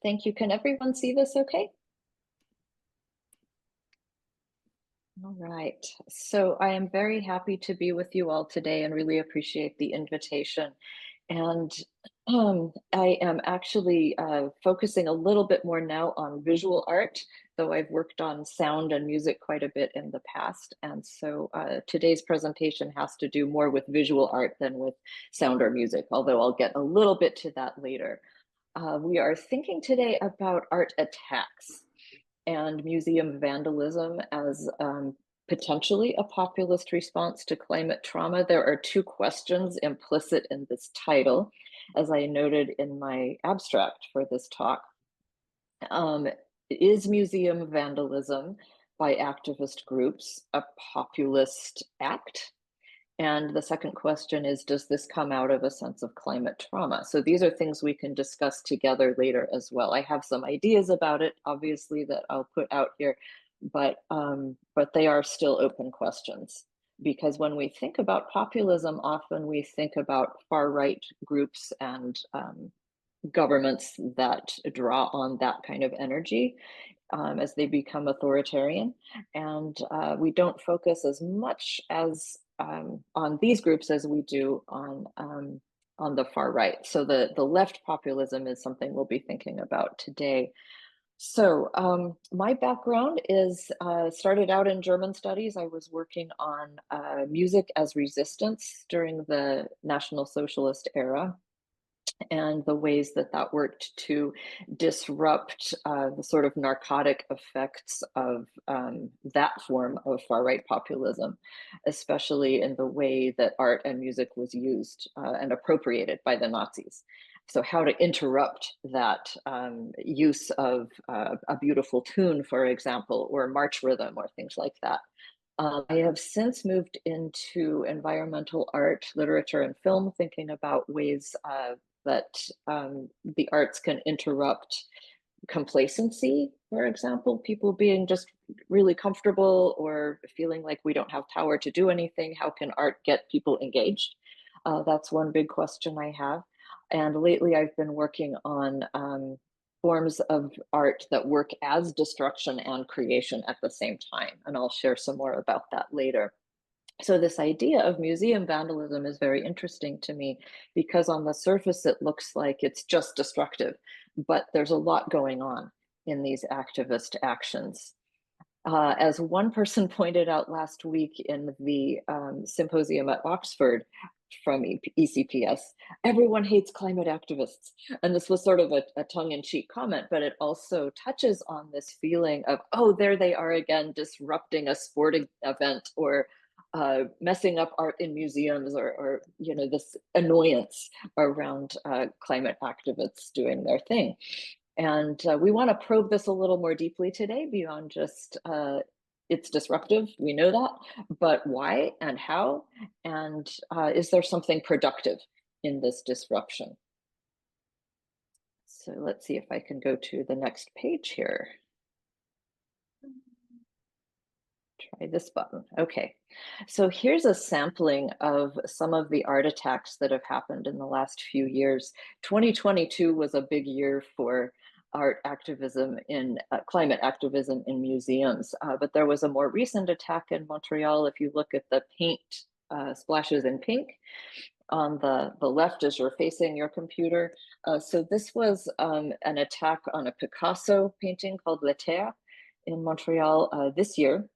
Thank you. Can everyone see this okay? All right. So I am very happy to be with you all today and really appreciate the invitation. And I am actually focusing a little bit more now on visual art, though I've worked on sound and music quite a bit in the past. And so today's presentation has to do more with visual art than with sound or music, although I'll get a little bit to that later. We are thinking today about art attacks and museum vandalism as potentially a populist response to climate trauma. There are two questions implicit in this title, as I noted in my abstract for this talk. Is museum vandalism by activist groups a populist act? And the second question is, does this come out of a sense of climate trauma? So these are things we can discuss together later as well. I have some ideas about it, obviously, that I'll put out here, but they are still open questions. Because when we think about populism, often we think about far-right groups and governments that draw on that kind of energy as they become authoritarian. And we don't focus as much as on these groups as we do on the far right. So the left populism is something we'll be thinking about today. So my background is started out in German studies. I was working on music as resistance during the National Socialist era, and the ways that that worked to disrupt the sort of narcotic effects of that form of far-right populism, especially in the way that art and music was used and appropriated by the Nazis. So how to interrupt that use of a beautiful tune, for example, or march rhythm or things like that. I have since moved into environmental art, literature, and film, thinking about ways that the arts can interrupt complacency, for example, people being just really comfortable or feeling like we don't have power to do anything. How can art get people engaged? That's one big question I have. And lately I've been working on forms of art that work as destruction and creation at the same time. And I'll share some more about that later. So this idea of museum vandalism is very interesting to me because on the surface it looks like it's just destructive, but there's a lot going on in these activist actions. As one person pointed out last week in the symposium at Oxford from ECPS, everyone hates climate activists. And this was sort of a tongue-in-cheek comment, but it also touches on this feeling of, oh, there they are again, disrupting a sporting event or messing up art in museums, or you know, this annoyance around climate activists doing their thing. And we want to probe this a little more deeply today beyond just it's disruptive, we know that, but why and how? And is there something productive in this disruption? So let's see if I can go to the next page here. Try this button. Okay, so here's a sampling of some of the art attacks that have happened in the last few years. 2022 was a big year for art activism in climate activism in museums, but there was a more recent attack in Montreal. If you look at the paint splashes in pink, on the left as you're facing your computer. So this was an attack on a Picasso painting called La Terre in Montreal this year.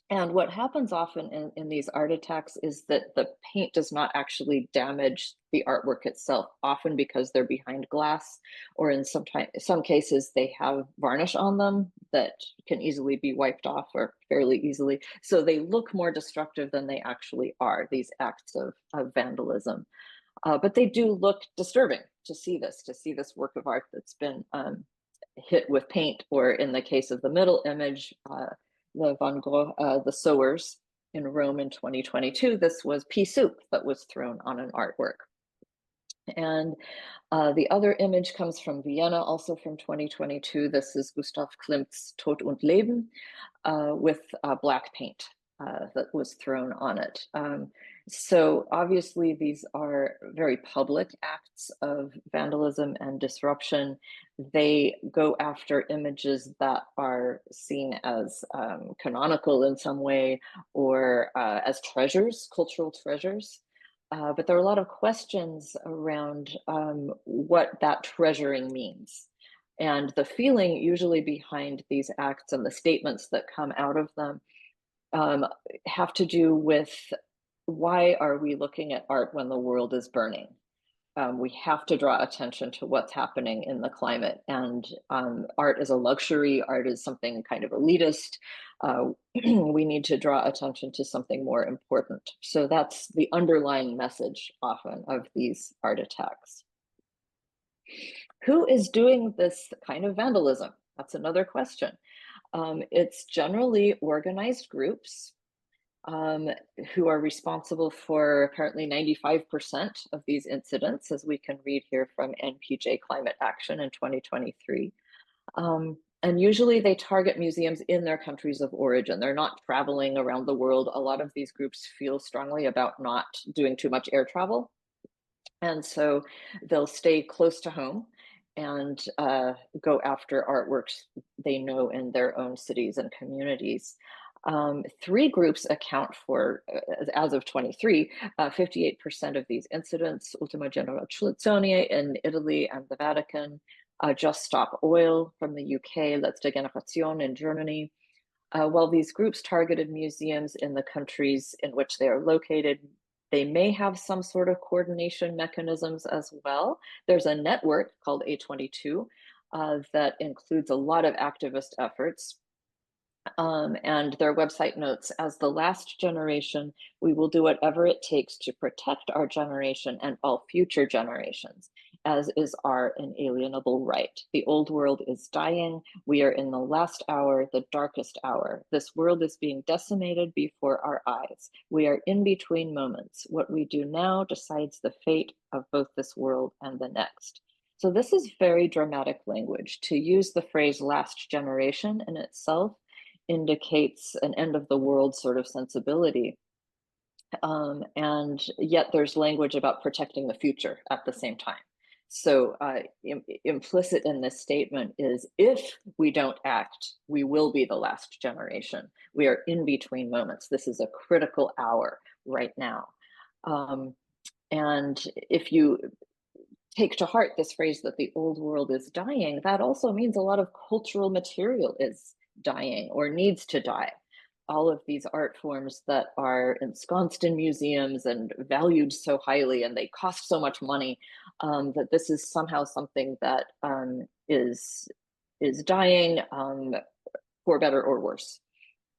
And what happens often in these art attacks is that the paint does not actually damage the artwork itself, often because they're behind glass, or in some cases they have varnish on them that can easily be wiped off or fairly easily. So they look more destructive than they actually are, these acts of vandalism. But they do look disturbing to see this work of art that's been hit with paint, or in the case of the middle image, the Van Gogh, the Sowers in Rome in 2022, this was pea soup that was thrown on an artwork. And the other image comes from Vienna, also from 2022. This is Gustav Klimt's Tod und Leben with black paint that was thrown on it. So obviously these are very public acts of vandalism and disruption. They go after images that are seen as canonical in some way, or as treasures, cultural treasures. But there are a lot of questions around what that treasuring means. And the feeling usually behind these acts and the statements that come out of them um, have to do with, why are we looking at art when the world is burning? We have to draw attention to what's happening in the climate, and art is a luxury. Art is something kind of elitist. We need to draw attention to something more important. So that's the underlying message often of these art attacks. Who is doing this kind of vandalism? That's another question. It's generally organized groups um, who are responsible for apparently 95% of these incidents, as we can read here from NPJ Climate Action in 2023. And usually they target museums in their countries of origin. They're not traveling around the world. A lot of these groups feel strongly about not doing too much air travel. And so they'll stay close to home and go after artworks they know in their own cities and communities. Three groups account for, as of 23, 58% of these incidents: Ultima Generazione in Italy and the Vatican, Just Stop Oil from the UK, Letzte Generation in Germany. While these groups targeted museums in the countries in which they are located, they may have some sort of coordination mechanisms as well. There's a network called A22 that includes a lot of activist efforts. And their website notes, as the last generation, we will do whatever it takes to protect our generation and all future generations, as is our inalienable right. The old world is dying. We are in the last hour, the darkest hour. This world is being decimated before our eyes. We are in between moments. What we do now decides the fate of both this world and the next. So this is very dramatic language. To use the phrase last generation in itself indicates an end of the world sort of sensibility. And yet there's language about protecting the future at the same time. So implicit in this statement is, if we don't act, we will be the last generation. We are in between moments. This is a critical hour right now. And if you take to heart this phrase that the old world is dying, that also means a lot of cultural material is dying or needs to die. All of these art forms that are ensconced in museums and valued so highly, and they cost so much money, that this is somehow something that is dying, for better or worse.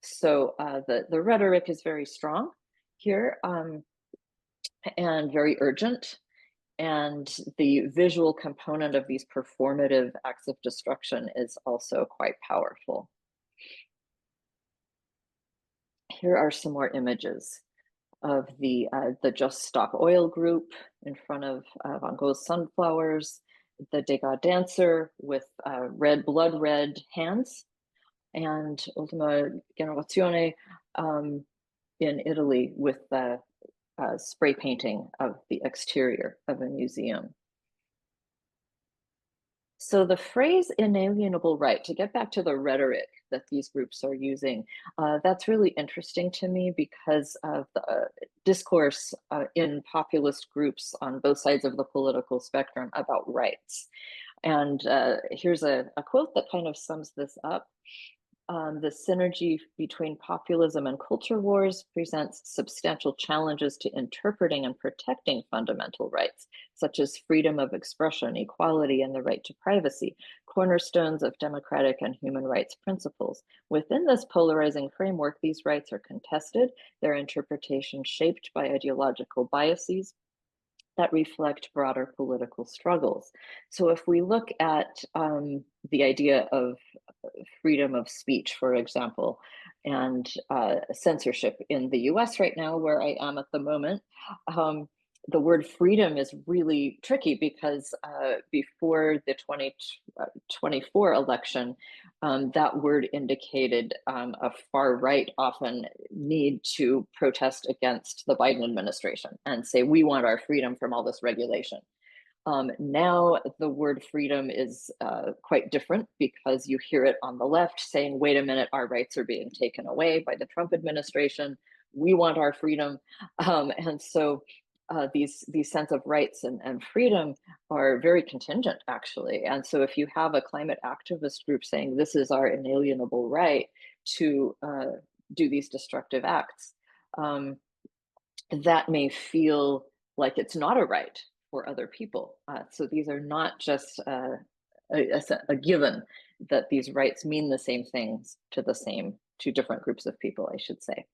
So the rhetoric is very strong here, and very urgent. And the visual component of these performative acts of destruction is also quite powerful. Here are some more images of the Just Stop Oil group in front of Van Gogh's sunflowers, the Degas dancer with blood red hands, and Ultima Generazione in Italy with the spray painting of the exterior of a museum. So the phrase inalienable right, to get back to the rhetoric that these groups are using, that's really interesting to me because of the discourse in populist groups on both sides of the political spectrum about rights. And here's a quote that kind of sums this up. The synergy between populism and culture wars presents substantial challenges to interpreting and protecting fundamental rights, such as freedom of expression, equality, and the right to privacy, cornerstones of democratic and human rights principles. Within this polarizing framework, these rights are contested, their interpretation shaped by ideological biases that reflect broader political struggles. So if we look at the idea of freedom of speech, for example, and censorship in the US right now, where I am at the moment, the word freedom is really tricky because before the 2024 election, that word indicated a far right often need to protest against the Biden administration and say, we want our freedom from all this regulation. Now the word freedom is quite different because you hear it on the left saying, wait a minute, our rights are being taken away by the Trump administration. We want our freedom. And so these sense of rights and freedom are very contingent, actually. And so if you have a climate activist group saying this is our inalienable right to do these destructive acts, that may feel like it's not a right for other people. So these are not just a given that these rights mean the same things to different groups of people, I should say.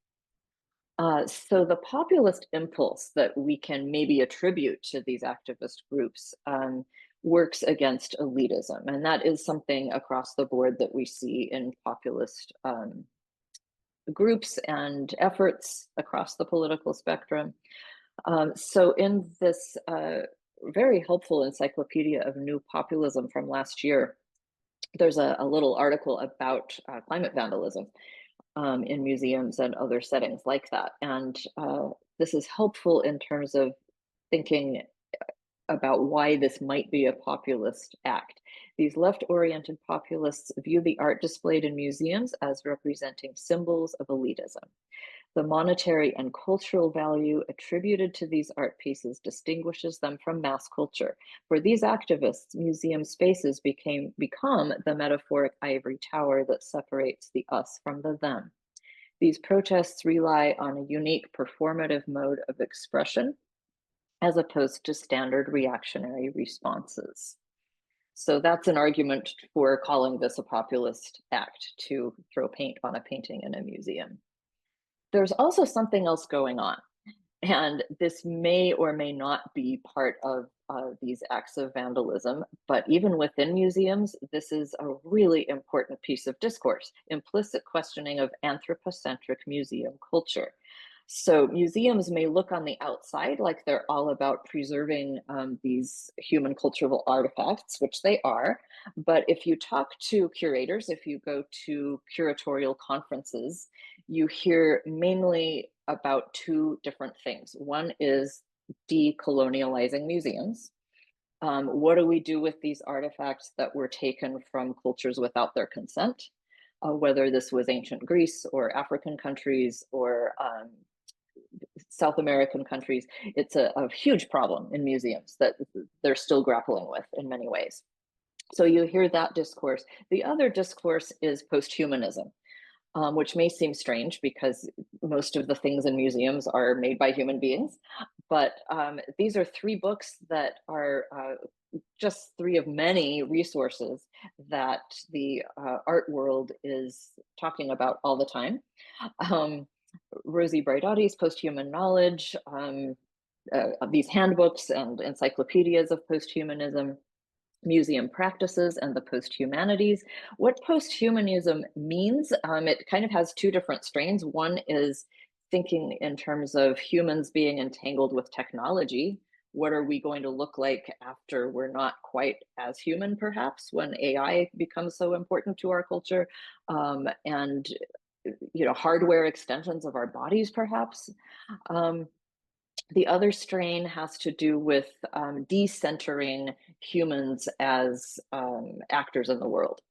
So the populist impulse that we can maybe attribute to these activist groups works against elitism. And that is something across the board that we see in populist groups and efforts across the political spectrum. So in this very helpful encyclopedia of new populism from last year, there's a little article about climate vandalism in museums and other settings like that. And this is helpful in terms of thinking about why this might be a populist act. These left-oriented populists view the art displayed in museums as representing symbols of elitism. The monetary and cultural value attributed to these art pieces distinguishes them from mass culture. For these activists, museum spaces become the metaphoric ivory tower that separates the us from the them. These protests rely on a unique performative mode of expression as opposed to standard reactionary responses. So that's an argument for calling this a populist act, to throw paint on a painting in a museum. There's also something else going on, and this may or may not be part of these acts of vandalism, but even within museums, this is a really important piece of discourse: implicit questioning of anthropocentric museum culture. So museums may look on the outside like they're all about preserving these human cultural artifacts, which they are. But if you talk to curators, if you go to curatorial conferences, you hear mainly about two different things. One is decolonializing museums. What do we do with these artifacts that were taken from cultures without their consent? Whether this was ancient Greece or African countries or South American countries, it's a huge problem in museums that they're still grappling with in many ways. So you hear that discourse. The other discourse is posthumanism, which may seem strange because most of the things in museums are made by human beings. But these are three books that are just three of many resources that the art world is talking about all the time. Rosie Braidotti's Posthuman Knowledge, these handbooks and encyclopedias of posthumanism, Museum Practices and the Posthumanities. What posthumanism means, it kind of has two different strains. One is thinking in terms of humans being entangled with technology. What are we going to look like after we're not quite as human, perhaps, when AI becomes so important to our culture? And hardware extensions of our bodies, perhaps. The other strain has to do with decentering humans as actors in the world,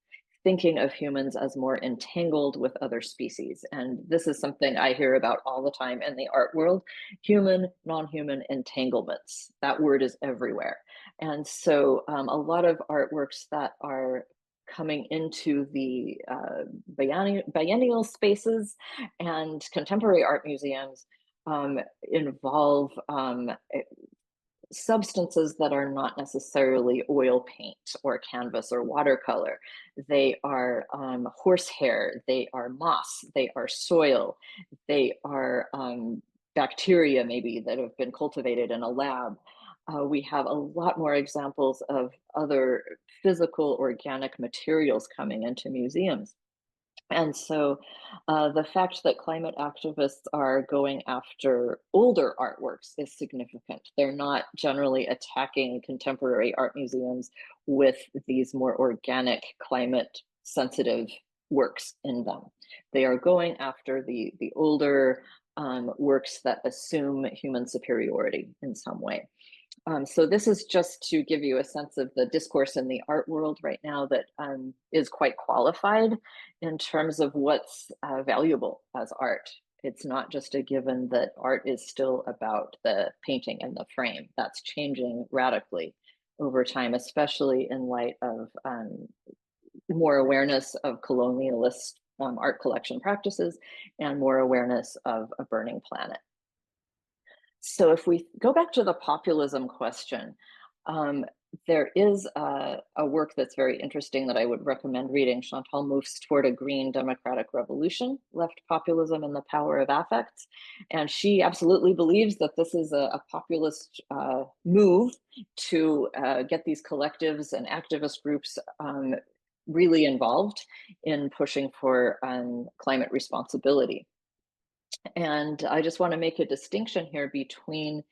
thinking of humans as more entangled with other species. And this is something I hear about all the time in the art world: human, non-human entanglements. That word is everywhere. And so a lot of artworks that are coming into the biennial spaces and contemporary art museums involve substances that are not necessarily oil paint or canvas or watercolor. They are horsehair, they are moss, they are soil, they are bacteria maybe that have been cultivated in a lab. We have a lot more examples of other physical organic materials coming into museums. And so the fact that climate activists are going after older artworks is significant. They're not generally attacking contemporary art museums with these more organic, climate sensitive works in them. They are going after the older works that assume human superiority in some way. So this is just to give you a sense of the discourse in the art world right now that is quite qualified in terms of what's valuable as art. It's not just a given that art is still about the painting and the frame. That's changing radically over time, especially in light of more awareness of colonialist art collection practices and more awareness of a burning planet. So if we go back to the populism question, there is a work that's very interesting that I would recommend reading. Chantal Mouffe's Toward a Green Democratic Revolution, Left Populism and the Power of Affects. And she absolutely believes that this is a populist move to get these collectives and activist groups really involved in pushing for climate responsibility. And I just want to make a distinction here between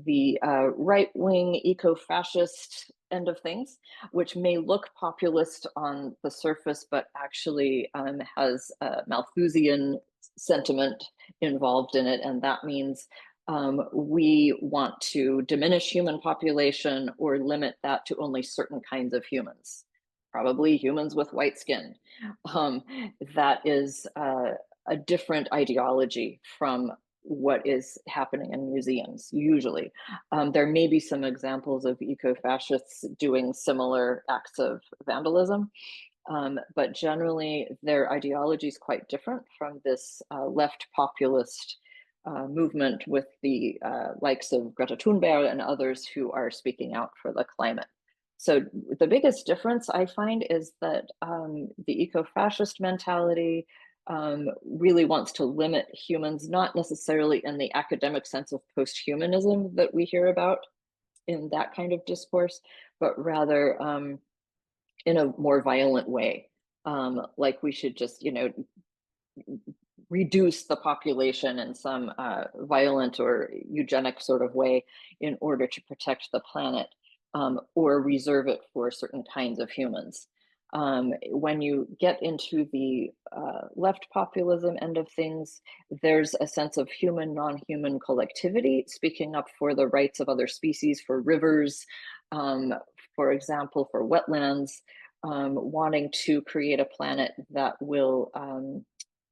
the right-wing eco-fascist end of things, which may look populist on the surface, but actually has a Malthusian sentiment involved in it. And that means we want to diminish human population or limit that to only certain kinds of humans, probably humans with white skin. That is a different ideology from what is happening in museums, usually. There may be some examples of eco-fascists doing similar acts of vandalism, but generally their ideology is quite different from this left populist movement with the likes of Greta Thunberg and others who are speaking out for the climate. So the biggest difference I find is that the eco-fascist mentality really wants to limit humans, not necessarily in the academic sense of post-humanism that we hear about in that kind of discourse, but rather in a more violent way. Like we should just, reduce the population in some violent or eugenic sort of way in order to protect the planet, or reserve it for certain kinds of humans. When you get into the left populism end of things, there's a sense of human, non-human collectivity, speaking up for the rights of other species, for rivers, for example, for wetlands, wanting to create a planet that will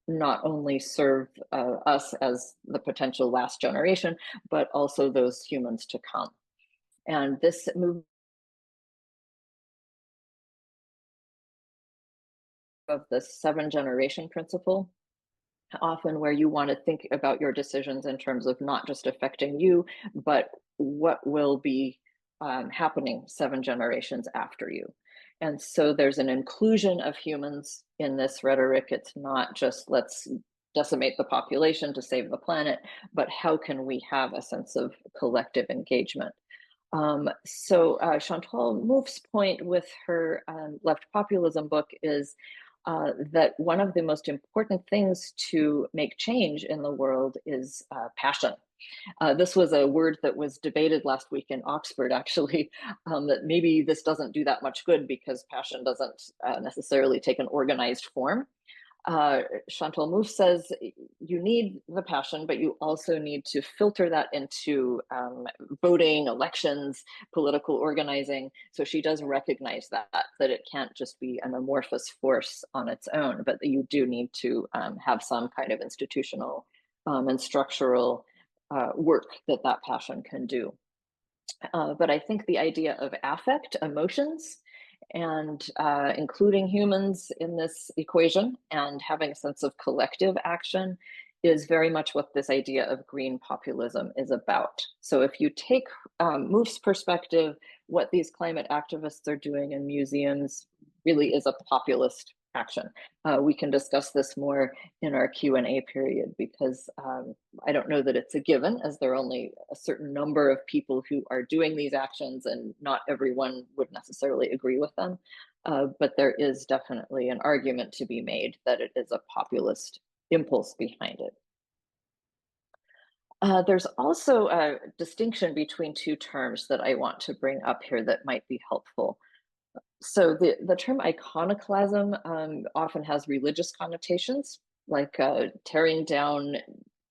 not only serve us as the potential last generation, but also those humans to come. And this movement of the 7-generation principle, often where you want to think about your decisions in terms of not just affecting you, but what will be happening 7 generations after you. And so there's an inclusion of humans in this rhetoric. It's not just let's decimate the population to save the planet, but how can we have a sense of collective engagement? So Chantal Mouffe's point with her left populism book is that one of the most important things to make change in the world is passion. This was a word that was debated last week in Oxford, actually, that maybe this doesn't do that much good because passion doesn't necessarily take an organized form. Chantal Mouffe says you need the passion, but you also need to filter that into voting, elections, political organizing. So she does recognize that it can't just be an amorphous force on its own, but that you do need to have some kind of institutional and structural work that passion can do. But I think the idea of affect, emotions, and including humans in this equation and having a sense of collective action is very much what this idea of green populism is about. So if you take Mouffe's perspective, what these climate activists are doing in museums really is a populist action. We can discuss this more in our Q&A period because I don't know that it's a given, as there are only a certain number of people who are doing these actions and not everyone would necessarily agree with them. But there is definitely an argument to be made that it is a populist impulse behind it. There's also a distinction between two terms that I want to bring up here that might be helpful. So the term iconoclasm often has religious connotations, like tearing down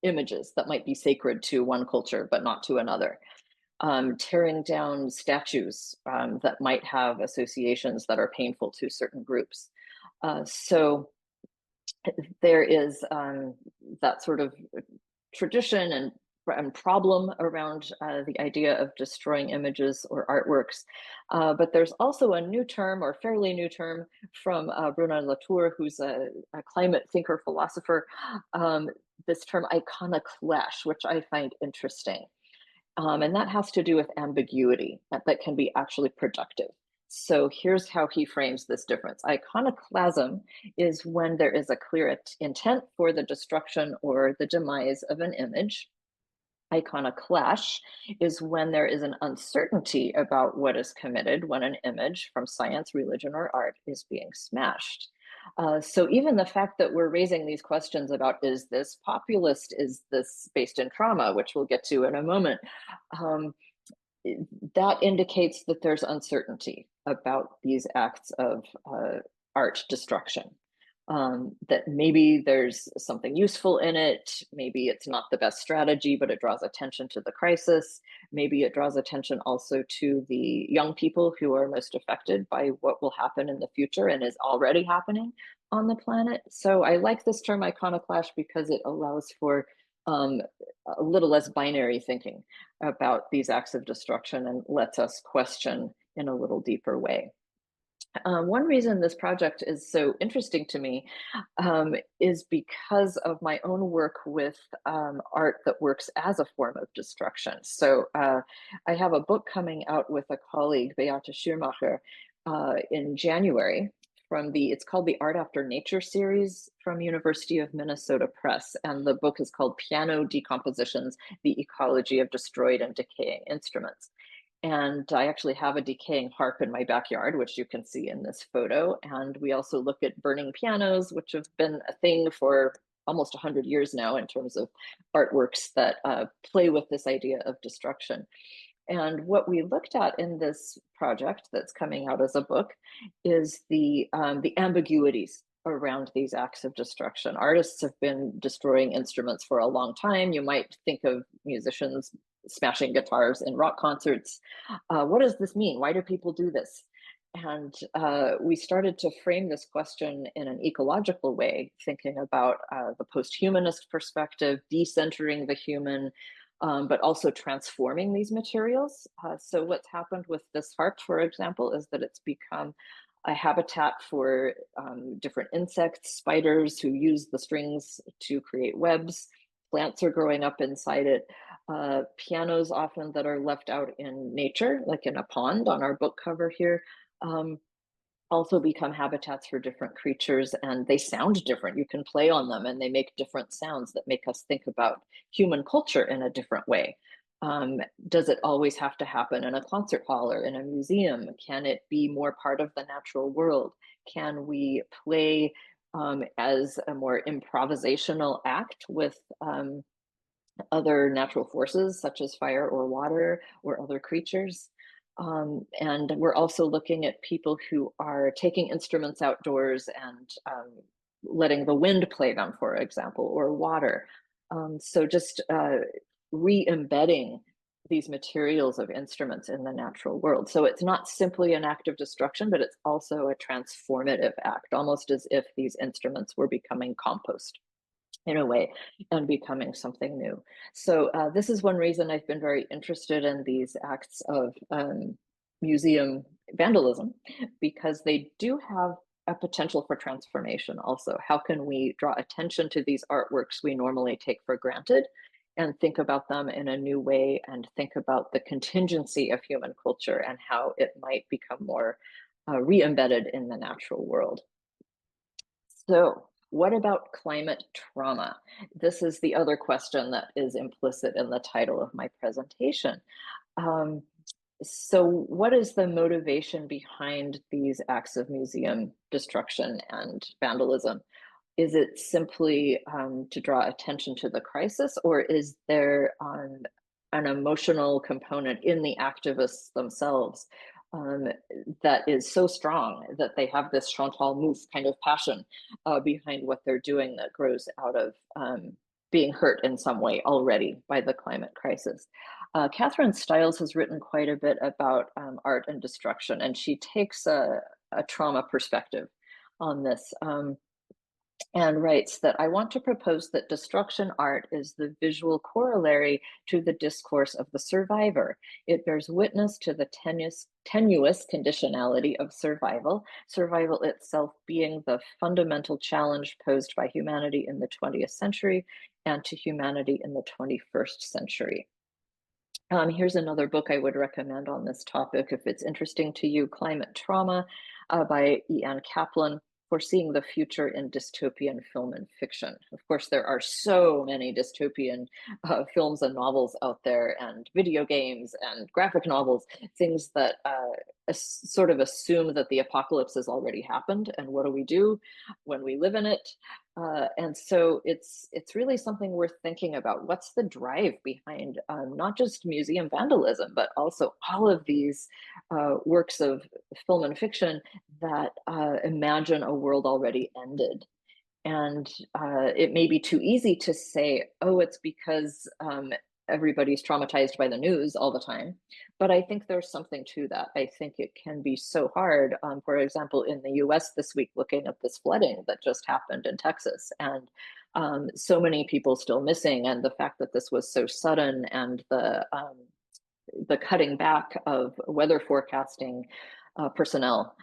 images that might be sacred to one culture but not to another. Tearing down statues that might have associations that are painful to certain groups. So there is that sort of tradition and problem around the idea of destroying images or artworks. But there's also a new term, or fairly new term, from Bruno Latour, who's a climate thinker, philosopher, this term iconoclash, which I find interesting. And that has to do with ambiguity that can be actually productive. So here's how he frames this difference. Iconoclasm is when there is a clear intent for the destruction or the demise of an image. Iconoclash is when there is an uncertainty about what is committed when an image from science, religion, or art is being smashed. So even the fact that we're raising these questions about, is this populist, is this based in trauma, which we'll get to in a moment, that indicates that there's uncertainty about these acts of art destruction. That maybe there's something useful in it, maybe it's not the best strategy, but it draws attention to the crisis. Maybe it draws attention also to the young people who are most affected by what will happen in the future and is already happening on the planet. So I like this term iconoclash because it allows for a little less binary thinking about these acts of destruction and lets us question in a little deeper way. One reason this project is so interesting to me is because of my own work with art that works as a form of destruction. So I have a book coming out with a colleague, Beate Schürmacher, in January, it's called the Art After Nature series from University of Minnesota Press. And the book is called Piano Decompositions, the Ecology of Destroyed and Decaying Instruments. And I actually have a decaying harp in my backyard, which you can see in this photo. And we also look at burning pianos, which have been a thing for almost 100 years now in terms of artworks that play with this idea of destruction. And what we looked at in this project that's coming out as a book is the ambiguities around these acts of destruction. Artists have been destroying instruments for a long time. You might think of musicians smashing guitars in rock concerts. What does this mean? Why do people do this? And we started to frame this question in an ecological way, thinking about the post-humanist perspective, decentering the human, but also transforming these materials. So what's happened with this harp, for example, is that it's become a habitat for different insects, spiders who use the strings to create webs. Plants are growing up inside it. Pianos often that are left out in nature, like in a pond on our book cover here, also become habitats for different creatures, and they sound different. You can play on them and they make different sounds that make us think about human culture in a different way. Does it always have to happen in a concert hall or in a museum? Can it be more part of the natural world? Can we play as a more improvisational act with other natural forces such as fire or water or other creatures? And we're also looking at people who are taking instruments outdoors and letting the wind play them, for example, or water. So just re-embedding these materials of instruments in the natural world. So it's not simply an act of destruction, but it's also a transformative act, almost as if these instruments were becoming compost in a way and becoming something new. So this is one reason I've been very interested in these acts of museum vandalism, because they do have a potential for transformation also. How can we draw attention to these artworks we normally take for granted and think about them in a new way and think about the contingency of human culture and how it might become more re-embedded in the natural world? So, what about climate trauma? This is the other question that is implicit in the title of my presentation. Um, so, what is the motivation behind these acts of museum destruction and vandalism? Is it simply to draw attention to the crisis, or is there an emotional component in the activists themselves um, that is so strong that they have this Chantal Mouffe kind of passion behind what they're doing that grows out of being hurt in some way already by the climate crisis? Catherine Stiles has written quite a bit about art and destruction, and she takes a trauma perspective on this. And writes that I want to propose that destruction art is the visual corollary to the discourse of the survivor. It bears witness to the tenuous conditionality of survival, survival itself being the fundamental challenge posed by humanity in the 20th century and to humanity in the 21st century. Here's another book I would recommend on this topic if it's interesting to you, Climate Trauma by E.N. Kaplan, Foreseeing the Future in Dystopian Film and Fiction. Of course, there are so many dystopian films and novels out there, and video games and graphic novels, things that sort of assume that the apocalypse has already happened, and what do we do when we live in it? And so it's really something worth thinking about. What's the drive behind not just museum vandalism, but also all of these works of film and fiction that imagine a world already ended? And it may be too easy to say, oh, it's because everybody's traumatized by the news all the time. But I think there's something to that. I think it can be so hard. For example, in the US this week, looking at this flooding that just happened in Texas, and so many people still missing, and the fact that this was so sudden, and the cutting back of weather forecasting personnel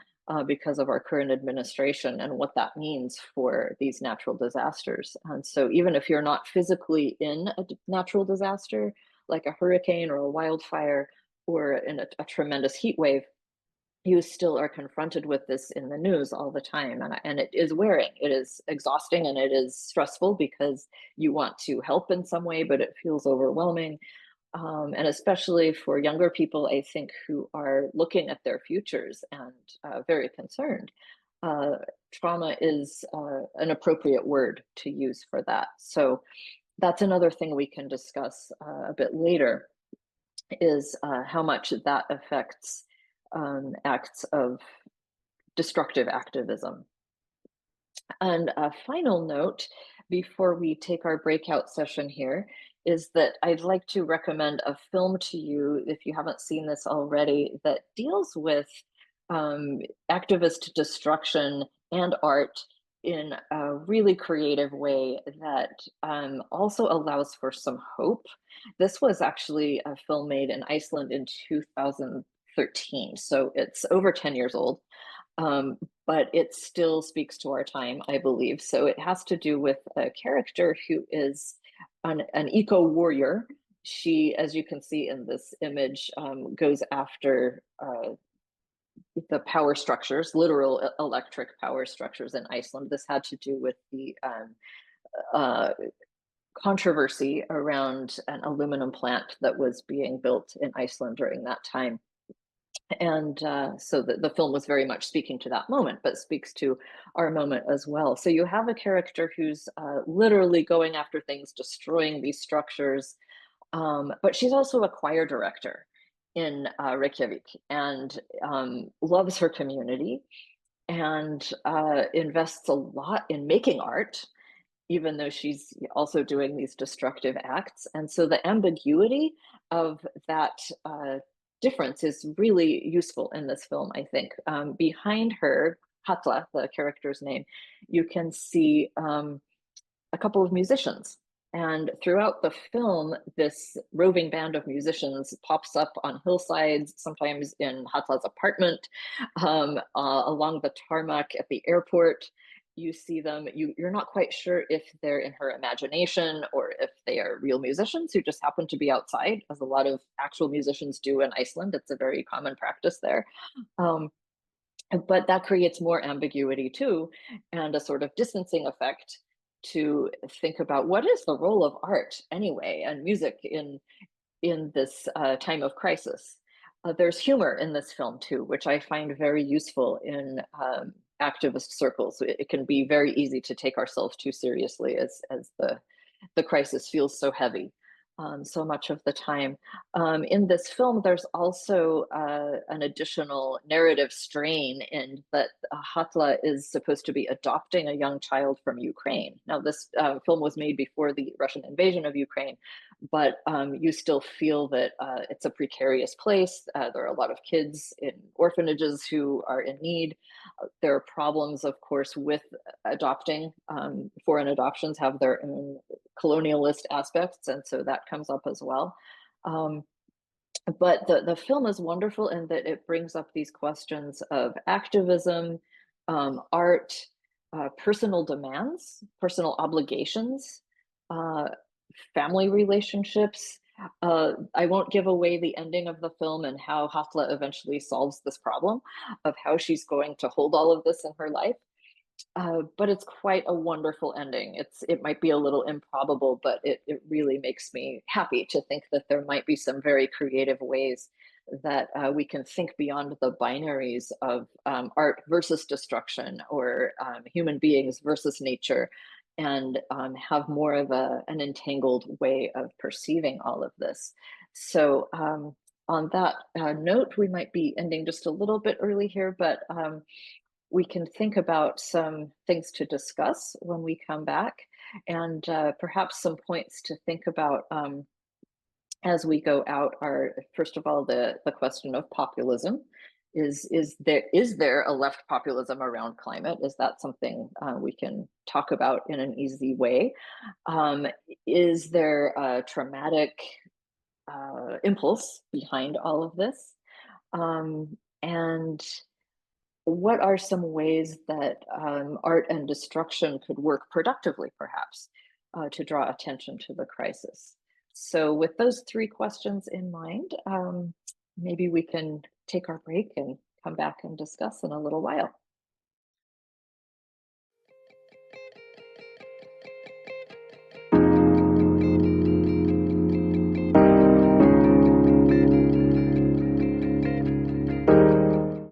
because of our current administration and what that means for these natural disasters. And so even if you're not physically in a natural disaster, like a hurricane or a wildfire or in a tremendous heat wave, you still are confronted with this in the news all the time. And it is wearing, it is exhausting, and it is stressful because you want to help in some way, but it feels overwhelming. And especially for younger people, I think, who are looking at their futures and very concerned. Trauma is an appropriate word to use for that. So that's another thing we can discuss a bit later, is how much that affects acts of destructive activism. And a final note before we take our breakout session here is that I'd like to recommend a film to you, if you haven't seen this already, that deals with activist destruction and art in a really creative way that also allows for some hope. This was actually a film made in Iceland in 2013, so it's over 10 years old. But it still speaks to our time, I believe. So it has to do with a character who is an eco-warrior. She, as you can see in this image, goes after the power structures, literal electric power structures in Iceland. This had to do with the controversy around an aluminum plant that was being built in Iceland during that time. And so the film was very much speaking to that moment, but speaks to our moment as well. So you have a character who's literally going after things, destroying these structures, but she's also a choir director in Reykjavik, and loves her community, and invests a lot in making art, even though she's also doing these destructive acts. And so the ambiguity of that difference is really useful in this film, I think. Behind her, Hatla, the character's name, you can see a couple of musicians. And throughout the film, this roving band of musicians pops up on hillsides, sometimes in Hatla's apartment, along the tarmac at the airport. You see them, you're not quite sure if they're in her imagination or if they are real musicians who just happen to be outside, as a lot of actual musicians do in Iceland. It's a very common practice there. But that creates more ambiguity too, and a sort of distancing effect to think about what is the role of art anyway, and music in this time of crisis. There's humor in this film too, which I find very useful in activist circles. It can be very easy to take ourselves too seriously as the crisis feels so heavy so much of the time. In this film, there's also an additional narrative strain in that Hatla is supposed to be adopting a young child from Ukraine. Now, this film was made before the Russian invasion of Ukraine, but you still feel that it's a precarious place. There are a lot of kids in orphanages who are in need. There are problems, of course, with adopting. Foreign adoptions have their own colonialist aspects, and so that comes up as well. Um, but the film is wonderful in that it brings up these questions of activism, art, personal demands, personal obligations, uh, family relationships. I won't give away the ending of the film and how Hatla eventually solves this problem of how she's going to hold all of this in her life. But it's quite a wonderful ending. It might be a little improbable, but it really makes me happy to think that there might be some very creative ways that we can think beyond the binaries of art versus destruction, or human beings versus nature, and have more of an entangled way of perceiving all of this. So on that note, we might be ending just a little bit early here, but we can think about some things to discuss when we come back, and perhaps some points to think about as we go out are, first of all, the question of populism. Is there a left populism around climate? Is that something we can talk about in an easy way? Um, is there a traumatic impulse behind all of this? And what are some ways that art and destruction could work productively, perhaps, to draw attention to the crisis? So, with those three questions in mind, maybe we can take our break and come back and discuss in a little while.